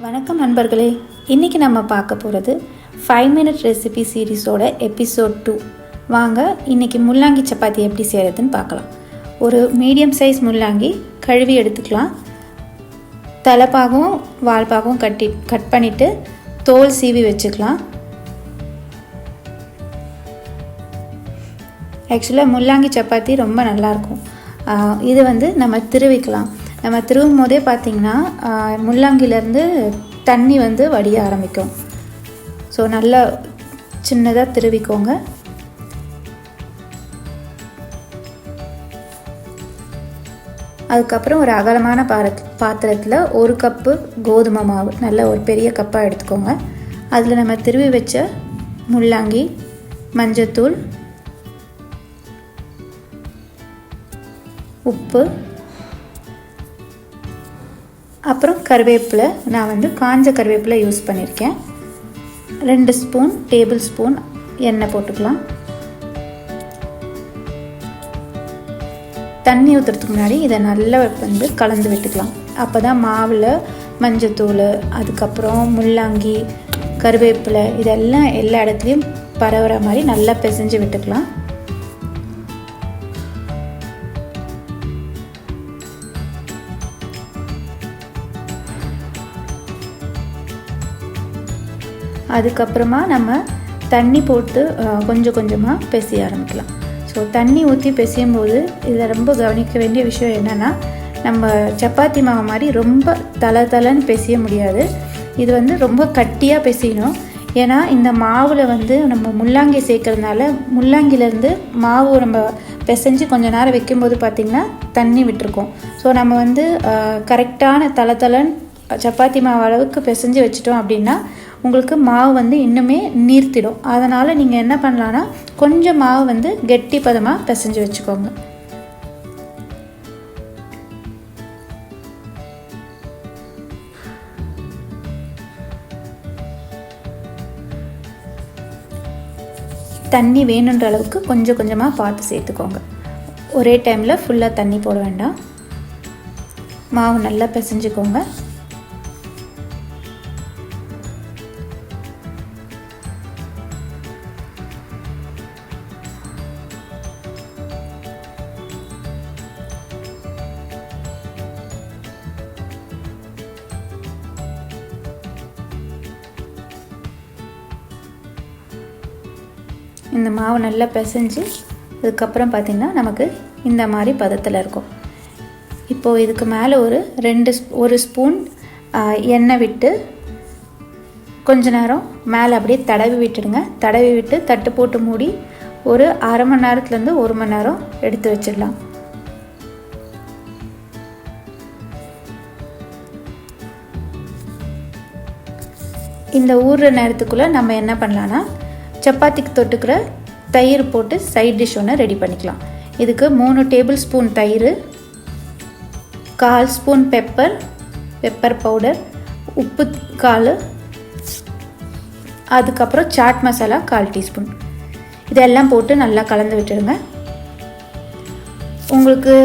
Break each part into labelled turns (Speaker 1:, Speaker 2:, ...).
Speaker 1: வணக்கம் நண்பர்களே, இன்றைக்கி நம்ம பார்க்க போகிறது 5 மினிட் ரெசிபி சீரீஸோட எபிசோட் 2. வாங்க இன்றைக்கி முள்ளாங்கி சப்பாத்தி எப்படி செய்கிறதுன்னு பார்க்கலாம். ஒரு மீடியம் சைஸ் முள்ளாங்கி கழுவி எடுத்துக்கலாம். தலைப்பாகவும் வால்பாகவும் கட் பண்ணிவிட்டு தோல் சீவி வச்சுக்கலாம். ஆக்சுவலாக முள்ளாங்கி சப்பாத்தி ரொம்ப நல்லாயிருக்கும். இது நம்ம திருவிக்கலாம். நம்ம திருவும் போதே பார்த்திங்கன்னா முள்ளாங்கிலேருந்து தண்ணி வடிய ஆரம்பிக்கும். ஸோ நல்லா சின்னதாக திருவிக்கோங்க. அதுக்கப்புறம் ஒரு அகலமான பாத்திரத்தில் 1 கப்பு கோதுமை மாவு, நல்ல ஒரு பெரிய கப்பாக எடுத்துக்கோங்க. அதில் நம்ம திருவி வச்ச முள்ளாங்கி, மஞ்சத்தூள், உப்பு, அப்புறம் கருவேப்பிலை. நான் காஞ்ச கருவேப்பிலை யூஸ் பண்ணியிருக்கேன். 2 டேபிள் ஸ்பூன் எண்ணெய் போட்டுக்கலாம். தண்ணி ஊற்றுறதுக்கு முன்னாடி இதை நல்லா கலந்து விட்டுக்கலாம். அப்போ தான் மாவில் மஞ்சத்தூள், அதுக்கப்புறம் முள்ளாங்கி, கருவேப்பிலை இதெல்லாம் எல்லா இடத்துலையும் பரவுற மாதிரி நல்லா பிசைஞ்சு விட்டுக்கலாம். அதுக்கப்புறமா நம்ம தண்ணி போட்டு கொஞ்சம் கொஞ்சமாக பிசைய ஆரம்பிக்கலாம். ஸோ தண்ணி ஊற்றி பிசையும் போது இதில் ரொம்ப கவனிக்க வேண்டிய விஷயம் என்னென்னா, நம்ம சப்பாத்தி மாவு மாதிரி ரொம்ப தளன்னு பிசைய முடியாது. இது ரொம்ப கட்டியாக பிசையணும். ஏன்னா இந்த மாவில் நம்ம முள்ளாங்கி சேர்க்கறதுனால முள்ளாங்கிலேருந்து மாவு நம்ம பிசைஞ்சு கொஞ்சம் நேரம் வைக்கும்போது பார்த்திங்கன்னா தண்ணி விட்டுருக்கோம். ஸோ நம்ம கரெக்டான தளன்னு சப்பாத்தி மாவு அளவுக்கு பிசைஞ்சு வச்சிட்டோம் அப்படின்னா உங்களுக்கு மாவு இன்னுமே நீர்த்திடும். அதனால் நீங்கள் என்ன பண்ணலான்னா கொஞ்சம் மாவு கெட்டி பதமாக பிசைஞ்சு வச்சுக்கோங்க. தண்ணி வேணுன்ற அளவுக்கு கொஞ்சம் கொஞ்சமாக பார்த்து சேர்த்துக்கோங்க. ஒரே டைமில் ஃபுல்லாக தண்ணி போட வேண்டாம். மாவு நல்லா பிசைஞ்சுக்கோங்க. இந்த மாவு நல்லா பிசைஞ்சு அதுக்கப்புறம் பார்த்திங்கன்னா நமக்கு இந்த மாதிரி பதத்தில் இருக்கும். இப்போது இதுக்கு மேலே ஒரு ஸ்பூன் எண்ணெய் விட்டு கொஞ்ச நேரம் மேலே அப்படியே தடவி விட்டுடுங்க. தடவி விட்டு தட்டு போட்டு மூடி ஒரு அரை மணி நேரத்துலேருந்து 1 மணி நேரம் எடுத்து வச்சிடலாம். இந்த ஊறுற நேரத்துக்குள்ளே நம்ம என்ன பண்ணலான்னா சப்பாத்திக்கு தொட்டுக்கிற தயிர் போட்டு சைட் டிஷ் ஒன்று ரெடி பண்ணிக்கலாம். இதுக்கு 3 டேபிள் ஸ்பூன் தயிர், 1/4 ஸ்பூன் பெப்பர் பவுடர், உப்பு 1/4, அதுக்கப்புறம் சாட் மசாலா 1/4 டீஸ்பூன் இதெல்லாம் போட்டு நல்லா கலந்து விட்டுடுங்க. உங்களுக்கு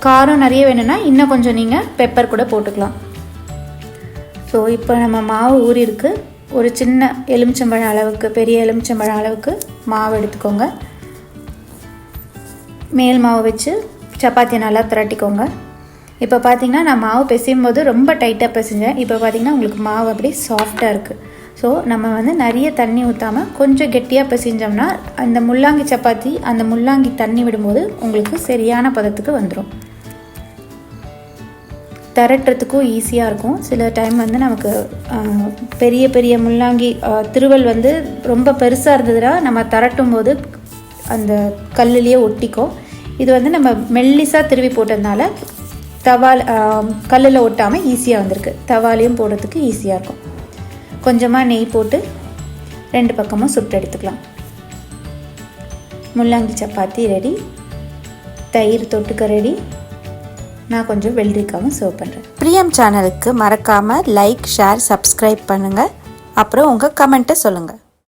Speaker 1: காரம் நிறைய வேணும்னா இன்னும் கொஞ்சம் நீங்கள் பெப்பர் கூட போட்டுக்கலாம். ஸோ இப்போ நம்ம மாவு ஊறி இருக்கு. ஒரு சின்ன எலுமிச்சம்பழம் அளவுக்கு, பெரிய எலுமிச்சம்பழம் அளவுக்கு மாவு எடுத்துக்கோங்க. மேல் மாவு வச்சு சப்பாத்தியை நல்லா திரட்டிக்கோங்க. இப்போ பார்த்திங்கன்னா நான் மாவு பிசையும் போது ரொம்ப டைட்டாக பிசைஞ்சேன். இப்போ பார்த்திங்கன்னா உங்களுக்கு மாவு அப்படியே சாஃப்டாக இருக்குது. ஸோ நம்ம நிறைய தண்ணி ஊற்றாமல் கொஞ்சம் கெட்டியாக பிசைஞ்சோம்னா அந்த முள்ளாங்கி சப்பாத்தி அந்த முள்ளாங்கி தண்ணி விடும்போது உங்களுக்கு சரியான பதத்துக்கு வந்துடும். திரட்டுறதுக்கும் ஈஸியாக இருக்கும். சில டைம் நமக்கு பெரிய பெரிய முள்ளாங்கி திருவல் ரொம்ப பெருசாக இருந்ததுன்னா நம்ம திரட்டும் போது அந்த கல்லுலேயே ஒட்டிக்கும். இது நம்ம மெல்லிசாக திருவி போட்டதுனால கல்லில் ஒட்டாமல் ஈஸியாக வந்திருக்கு. தவாலையும் போடுறதுக்கு ஈஸியாக இருக்கும். கொஞ்சமாக நெய் போட்டு 2 பக்கமும் சுட்டு எடுத்துக்கலாம். முள்ளாங்கி சப்பாத்தி ரெடி. தயிர் தொட்டுக்க ரெடி. நான் கொஞ்சம் வெள்ளரிக்காவும் சர்வ் பண்ணுறேன்.
Speaker 2: பிரியம் சேனலுக்கு மறக்காமல் லைக், ஷேர், சப்ஸ்கிரைப் பண்ணுங்கள். அப்புறம் உங்கள் கமெண்ட்டை சொல்லுங்கள்.